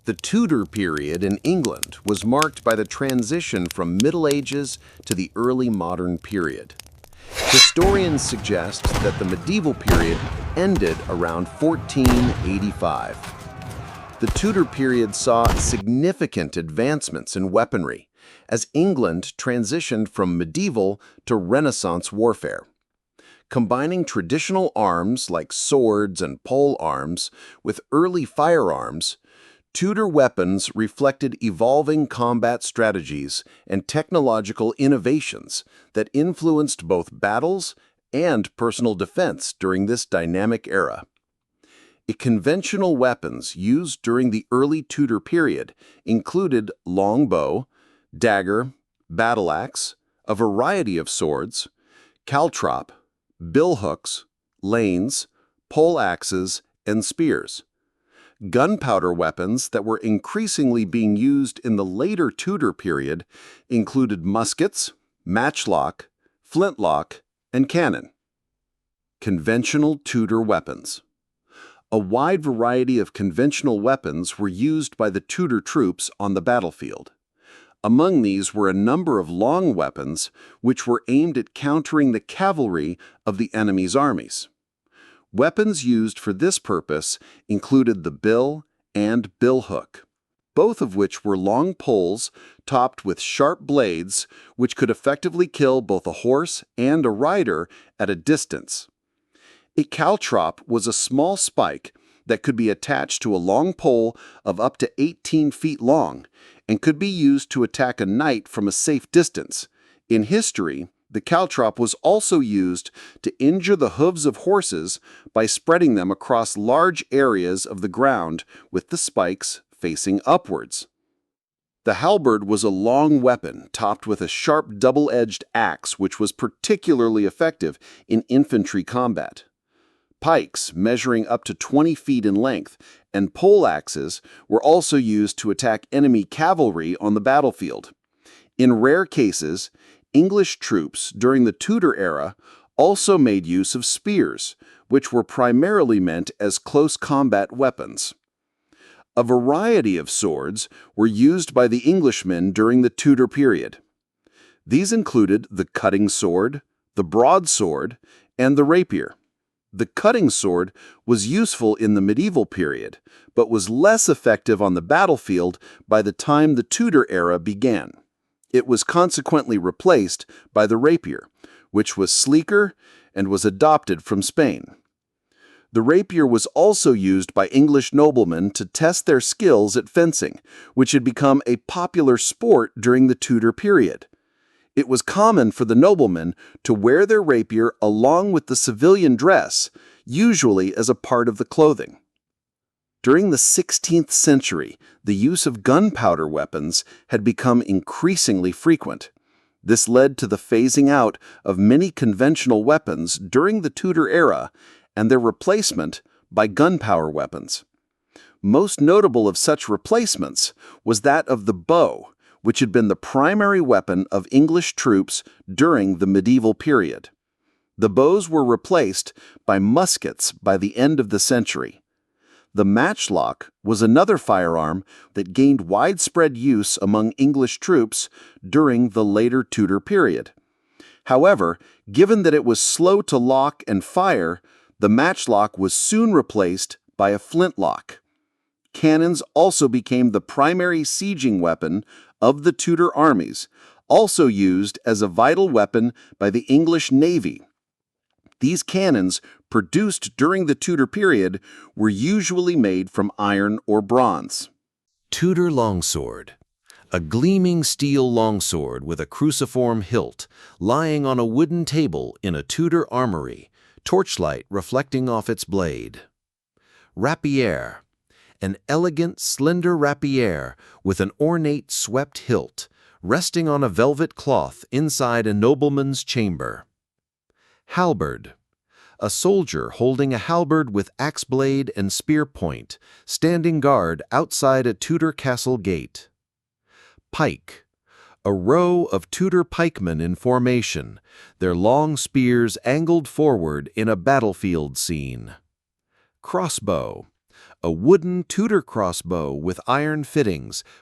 The Tudor period in England was marked by the transition from Middle Ages to the early modern period. Historians suggest that the medieval period ended around 1485. The Tudor period saw significant advancements in weaponry as England transitioned from medieval to Renaissance warfare. Combining traditional arms like swords and pole arms with early firearms, Tudor weapons reflected evolving combat strategies and technological innovations that influenced both battles and personal defense during this dynamic era. Conventional weapons used during the early Tudor period included longbow, dagger, battle axe, a variety of swords, caltrop, billhooks, lanes, pole axes, and spears. Gunpowder weapons that were increasingly being used in the later Tudor period included muskets, matchlock, flintlock, and cannon. Conventional Tudor weapons. A wide variety of conventional weapons were used by the Tudor troops on the battlefield. Among these were a number of long weapons which were aimed at countering the cavalry of the enemy's armies. Weapons used for this purpose included the bill and billhook, both of which were long poles topped with sharp blades which could effectively kill both a horse and a rider at a distance. A caltrop was a small spike that could be attached to a long pole of up to 18 feet long and could be used to attack a knight from a safe distance. In history, the caltrop was also used to injure the hooves of horses by spreading them across large areas of the ground with the spikes facing upwards. The halberd was a long weapon topped with a sharp double-edged axe which was particularly effective in infantry combat. Pikes, measuring up to 20 feet in length, and pole axes were also used to attack enemy cavalry on the battlefield. In rare cases, English troops during the Tudor era also made use of spears, which were primarily meant as close combat weapons. A variety of swords were used by the Englishmen during the Tudor period. These included the cutting sword, the broadsword, and the rapier. The cutting sword was useful in the medieval period, but was less effective on the battlefield by the time the Tudor era began. It was consequently replaced by the rapier, which was sleeker and was adopted from Spain. The rapier was also used by English noblemen to test their skills at fencing, which had become a popular sport during the Tudor period. It was common for the noblemen to wear their rapier along with the civilian dress, usually as a part of the clothing. During the 16th century, the use of gunpowder weapons had become increasingly frequent. This led to the phasing out of many conventional weapons during the Tudor era and their replacement by gunpowder weapons. Most notable of such replacements was that of the bow, which had been the primary weapon of English troops during the medieval period. The bows were replaced by muskets by the end of the century. The matchlock was another firearm that gained widespread use among English troops during the later Tudor period. However, given that it was slow to lock and fire, the matchlock was soon replaced by a flintlock. Cannons also became the primary sieging weapon of the Tudor armies, also used as a vital weapon by the English Navy. These cannons, produced during the Tudor period, were usually made from iron or bronze. Tudor longsword. A gleaming steel longsword with a cruciform hilt, lying on a wooden table in a Tudor armory, torchlight reflecting off its blade. Rapier. An elegant, slender rapier with an ornate swept hilt, resting on a velvet cloth inside a nobleman's chamber. Halberd. A soldier holding a halberd with axe blade and spear point, standing guard outside a Tudor castle gate. Pike. A row of Tudor pikemen in formation, their long spears angled forward in a battlefield scene. Crossbow. a wooden Tudor crossbow with iron fittings,